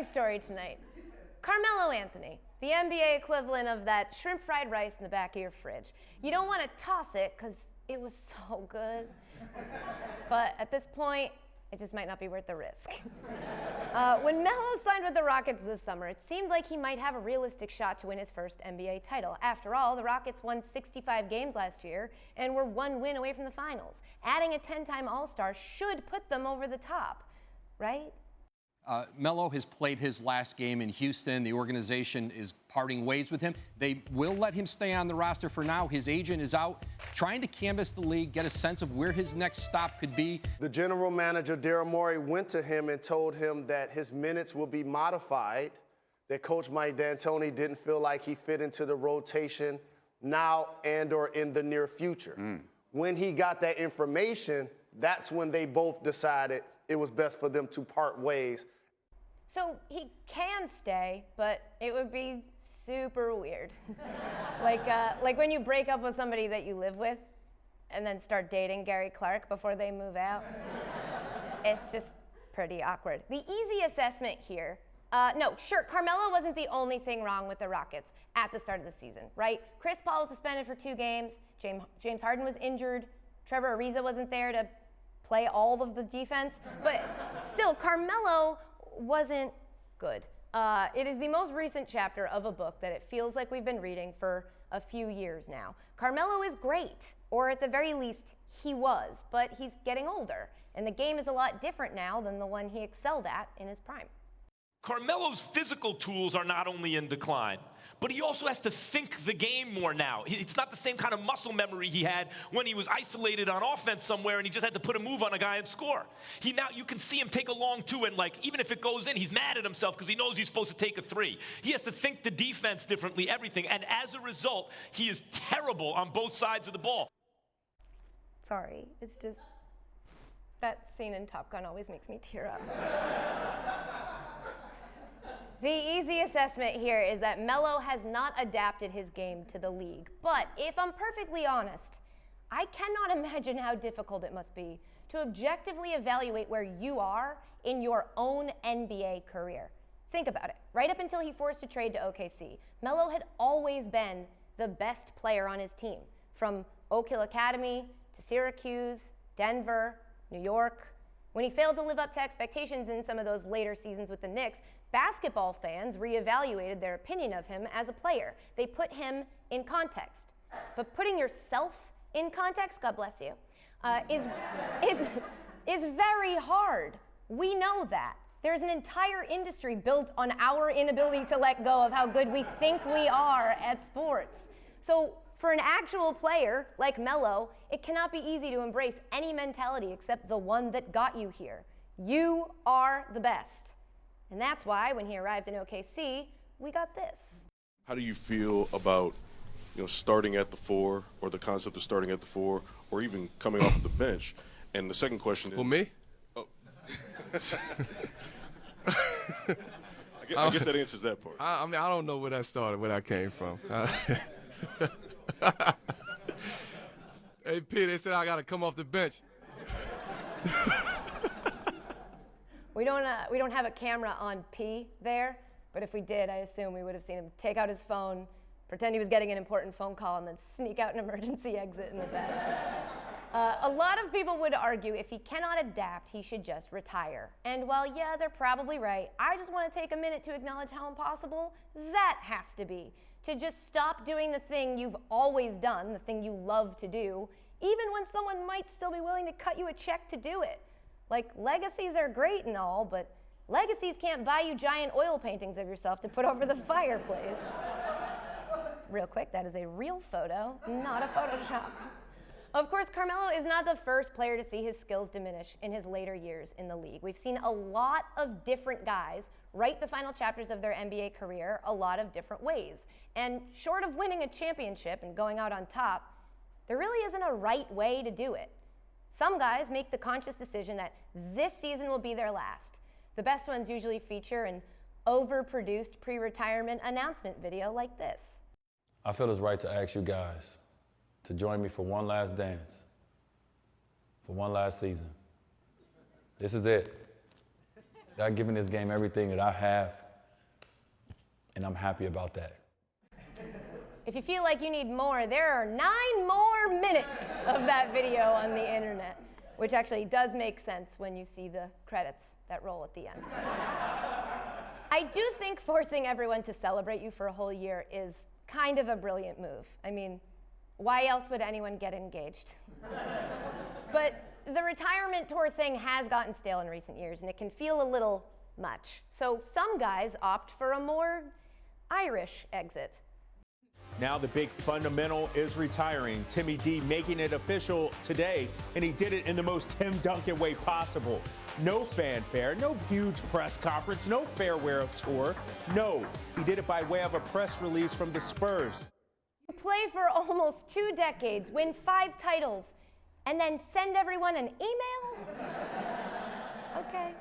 exciting story tonight. Carmelo Anthony, the NBA equivalent of that shrimp fried rice in the back of your fridge. You don't want to toss it because it was so good. But at this point, it just might not be worth the risk. When Melo signed with the Rockets this summer, it seemed like he might have a realistic shot to win his first NBA title. After all, the Rockets won 65 games last year and were 1 win away from the finals. Adding a 10-time All-Star should put them over the top, right? Melo has played his last game in Houston. The organization is parting ways with him. They will let him stay on the roster for now. His agent is out trying to canvass the league, get a sense of where his next stop could be. The general manager, Daryl Morey, went to him and told him that his minutes will be modified, that Coach Mike D'Antoni didn't feel like he fit into the rotation now and or in the near future. When he got that information, that's when they both decided it was best for them to part ways. So he can stay, but it would be super weird. like when you break up with somebody that you live with and then start dating Gary Clark before they move out. It's just pretty awkward. The easy assessment here, no, sure, Carmelo wasn't the only thing wrong with the Rockets at the start of the season, right? Chris Paul was suspended for 2 games, James Harden was injured, Trevor Ariza wasn't there to play all of the defense, but still, Carmelo wasn't good. It is the most recent chapter of a book that it feels like we've been reading for a few years now. Carmelo is great, or at the very least, he was, but he's getting older, and the game is a lot different now than the one he excelled at in his prime. Carmelo's physical tools are not only in decline, but he also has to think the game more now. It's not the same kind of muscle memory he had when he was isolated on offense somewhere and he just had to put a move on a guy and score. Now you can see him take a long 2 and even if it goes in, he's mad at himself because he knows he's supposed to take a 3. He has to think the defense differently, everything, and as a result, he is terrible on both sides of the ball. Sorry, it's just that scene in Top Gun always makes me tear up. The easy assessment here is that Melo has not adapted his game to the league. But if I'm perfectly honest, I cannot imagine how difficult it must be to objectively evaluate where you are in your own NBA career. Think about it. Right up until he forced a trade to OKC, Melo had always been the best player on his team, from Oak Hill Academy to Syracuse, Denver, New York. When he failed to live up to expectations in some of those later seasons with the Knicks, basketball fans reevaluated their opinion of him as a player. They put him in context. But putting yourself in context, God bless you, is very hard. We know that. There's an entire industry built on our inability to let go of how good we think we are at sports. So for an actual player like Melo, it cannot be easy to embrace any mentality except the one that got you here. You are the best. And that's why when he arrived in OKC, we got this. How do you feel about, starting at the 4, or the concept of starting at the 4, or even coming off the bench? And the second question is... Well, me? Oh. I guess that answers that part. I mean, I don't know where that started, where that came from. Hey, P, they said I got to come off the bench. We don't have a camera on P there, but if we did, I assume we would have seen him take out his phone, pretend he was getting an important phone call, and then sneak out an emergency exit in the back. A lot of people would argue if he cannot adapt, he should just retire. And while, yeah, they're probably right, I just want to take a minute to acknowledge how impossible that has to be. To just stop doing the thing you've always done, the thing you love to do, even when someone might still be willing to cut you a check to do it. Like, legacies are great and all, but legacies can't buy you giant oil paintings of yourself to put over the fireplace. Real quick, that is a real photo, not a Photoshop. Of course, Carmelo is not the first player to see his skills diminish in his later years in the league. We've seen a lot of different guys write the final chapters of their NBA career a lot of different ways. And short of winning a championship and going out on top, there really isn't a right way to do it. Some guys make the conscious decision that this season will be their last. The best ones usually feature an overproduced pre-retirement announcement video like this. I feel it's right to ask you guys to join me for one last dance, for one last season. This is it. I've given this game everything that I have, and I'm happy about that. If you feel like you need more, there are 9 more minutes of that video on the internet, which actually does make sense when you see the credits that roll at the end. I do think forcing everyone to celebrate you for a whole year is kind of a brilliant move. I mean, why else would anyone get engaged? But the retirement tour thing has gotten stale in recent years, and it can feel a little much. So some guys opt for a more Irish exit. Now the big fundamental is retiring. Timmy D making it official today, and he did it in the most Tim Duncan way possible. No fanfare, no huge press conference, no farewell tour. No, he did it by way of a press release from the Spurs. Play for almost 2 decades, win 5 titles, and then send everyone an email? Okay.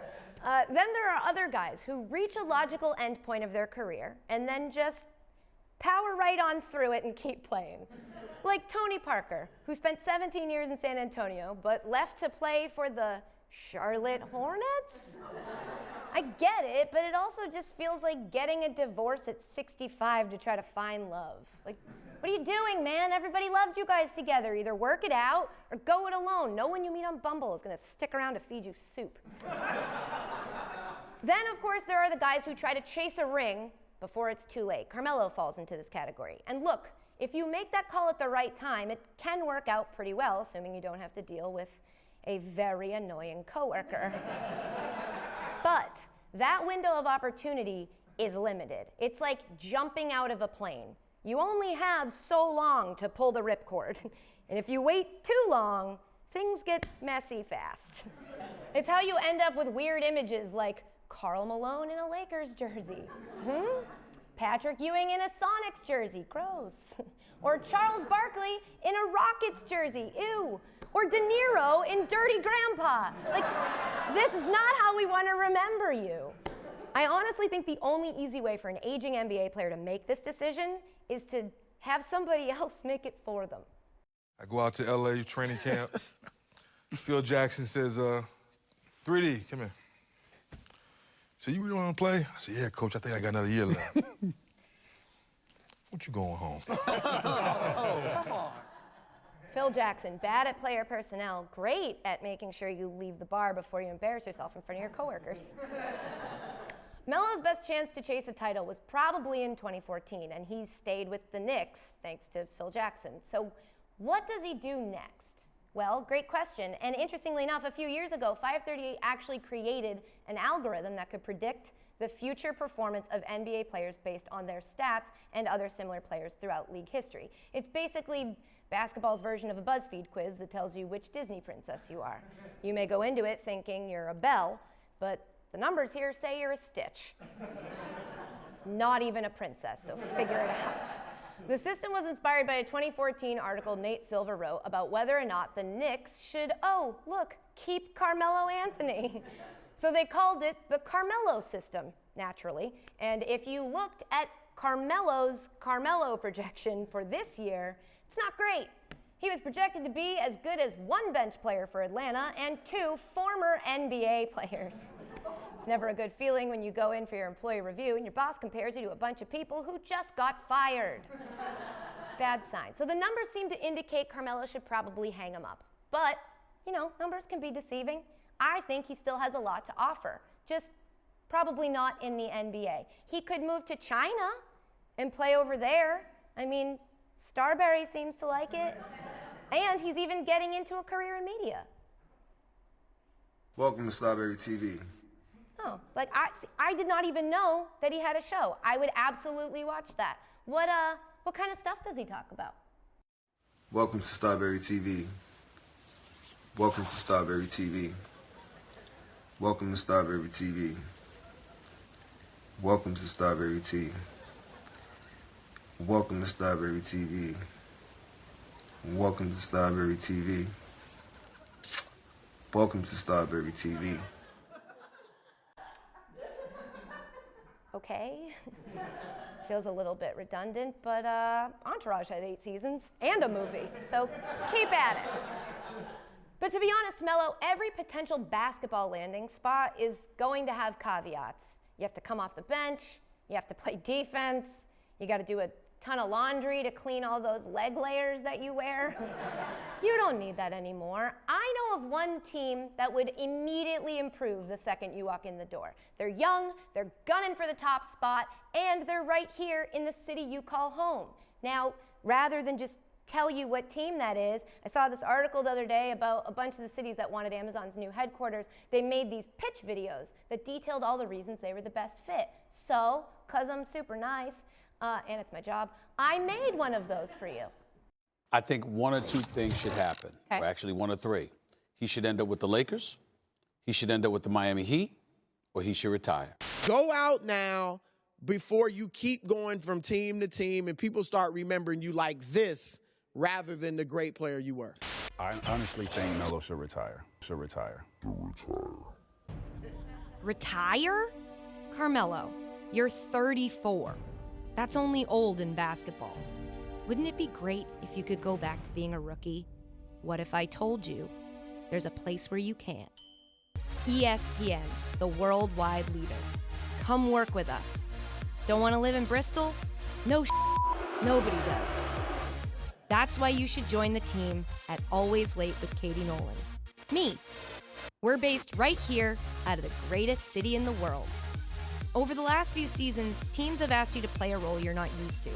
Then there are other guys who reach a logical endpoint of their career and then just power right on through it and keep playing. Like Tony Parker, who spent 17 years in San Antonio, but left to play for the Charlotte Hornets? I get it, but it also just feels like getting a divorce at 65 to try to find love. Like, what are you doing, man? Everybody loved you guys together. Either work it out or go it alone. No one you meet on Bumble is gonna stick around to feed you soup. Then, of course, there are the guys who try to chase a ring before it's too late. Carmelo falls into this category. And look, if you make that call at the right time, it can work out pretty well, assuming you don't have to deal with a very annoying coworker. But that window of opportunity is limited. It's like jumping out of a plane. You only have so long to pull the ripcord. And if you wait too long, things get messy fast. It's how you end up with weird images like Karl Malone in a Lakers jersey. Patrick Ewing in a Sonics jersey, gross. Or Charles Barkley in a Rockets jersey, ew. Or De Niro in Dirty Grandpa. Like, this is not how we want to remember you. I honestly think the only easy way for an aging NBA player to make this decision is to have somebody else make it for them. I go out to LA training camp. Phil Jackson says, 3D, come here. So you really want to play? I said, yeah, coach, I think I got another year left. What you going home? Come on. Phil Jackson, bad at player personnel, great at making sure you leave the bar before you embarrass yourself in front of your coworkers. Melo's best chance to chase a title was probably in 2014, and he stayed with the Knicks thanks to Phil Jackson. So what does he do next? Well, great question. And interestingly enough, a few years ago, 538 actually created an algorithm that could predict the future performance of NBA players based on their stats and other similar players throughout league history. It's basically basketball's version of a BuzzFeed quiz that tells you which Disney princess you are. You may go into it thinking you're a Belle, but the numbers here say you're a Stitch. It's not even a princess, so figure it out. The system was inspired by a 2014 article Nate Silver wrote about whether or not the Knicks should, oh, look, keep Carmelo Anthony. So they called it the Carmelo system, naturally. And if you looked at Carmelo's Carmelo projection for this year, it's not great. He was projected to be as good as 1 bench player for Atlanta and 2 former NBA players. It's never a good feeling when you go in for your employee review and your boss compares you to a bunch of people who just got fired. Bad sign. So the numbers seem to indicate Carmelo should probably hang him up. But, you know, numbers can be deceiving. I think he still has a lot to offer, just probably not in the NBA. He could move to China and play over there. I mean, Starberry seems to like it. And he's even getting into a career in media. Welcome to Starberry TV. Oh, like I did not even know that he had a show. I would absolutely watch that. What kind of stuff does he talk about? Welcome to Starberry TV. Welcome to Starberry TV. Welcome to Starberry TV. Welcome to Starberry TV. Welcome to Starberry TV. Welcome to Starberry TV. Welcome to Starberry TV. Okay. Feels a little bit redundant, but Entourage had 8 seasons and a movie, so keep at it. But to be honest, Melo, every potential basketball landing spot is going to have caveats. You have to come off the bench, you have to play defense, you got to do a ton of laundry to clean all those leg layers that you wear. You don't need that anymore. I know of one team that would immediately improve the second you walk in the door. They're young, they're gunning for the top spot, and they're right here in the city you call home. Now, rather than just tell you what team that is, I saw this article the other day about a bunch of the cities that wanted Amazon's new headquarters. They made these pitch videos that detailed all the reasons they were the best fit. So, 'cause I'm super nice, and it's my job, I made one of those for you. I think one or two things should happen, or actually one or three. He should end up with the Lakers, he should end up with the Miami Heat, or he should retire. Go out now before you keep going from team to team and people start remembering you like this rather than the great player you were. I honestly think Melo should retire. Retire? Carmelo, you're 34. That's only old in basketball. Wouldn't it be great if you could go back to being a rookie? What if I told you there's a place where you can? ESPN, the worldwide leader. Come work with us. Don't want to live in Bristol? No, nobody does. That's why you should join the team at Always Late with Katie Nolan. Me. We're based right here out of the greatest city in the world. Over the last few seasons, teams have asked you to play a role you're not used to.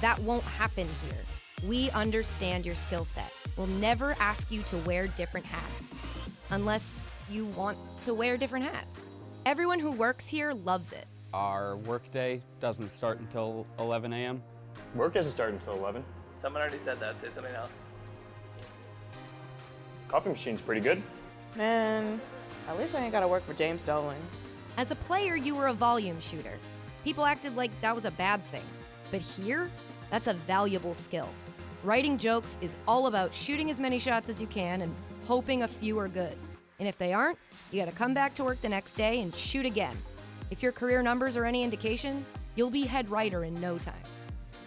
That won't happen here. We understand your skill set. We'll never ask you to wear different hats, unless you want to wear different hats. Everyone who works here loves it. Our workday doesn't start until 11 a.m. Work doesn't start until 11. Someone already said that. Say something else. Coffee machine's pretty good. Man, at least I ain't gotta work for James Dolan. As a player, you were a volume shooter. People acted like that was a bad thing. But here, that's a valuable skill. Writing jokes is all about shooting as many shots as you can and hoping a few are good. And if they aren't, you gotta come back to work the next day and shoot again. If your career numbers are any indication, you'll be head writer in no time.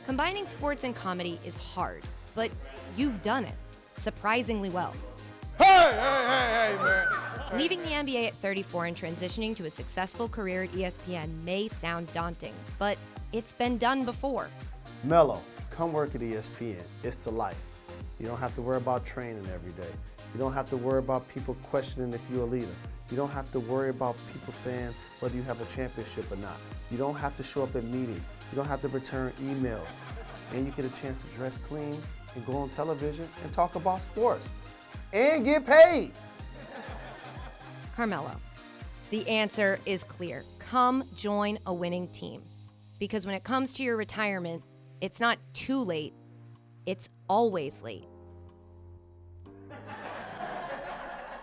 Combining sports and comedy is hard, but you've done it surprisingly well. Hey, man. Leaving the NBA at 34 and transitioning to a successful career at ESPN may sound daunting, but it's been done before. Melo, come work at ESPN. It's the life. You don't have to worry about training every day. You don't have to worry about people questioning if you're a leader. You don't have to worry about people saying whether you have a championship or not. You don't have to show up at meetings. You don't have to return emails. And you get a chance to dress clean and go on television and talk about sports. And get paid. Carmelo, the answer is clear. Come join a winning team. Because when it comes to your retirement, it's not too late, it's always late.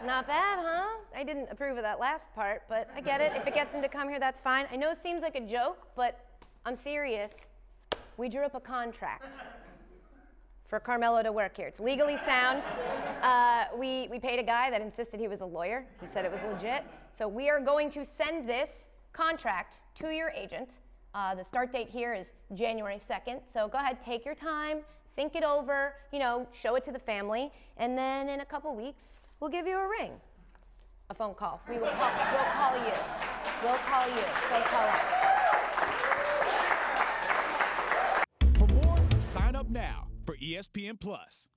Not bad, huh? I didn't approve of that last part, but I get it. If it gets him to come here, that's fine. I know it seems like a joke, but I'm serious. We drew up a contract for Carmelo to work here. It's legally sound. We paid a guy that insisted he was a lawyer. He said it was legit. So we are going to send this contract to your agent. The start date here is January 2nd. So go ahead, take your time, think it over, show it to the family, and then in a couple weeks, we'll give you a ring. A phone call. We'll call you. We'll call you. Don't call us. For more, sign up now for ESPN Plus.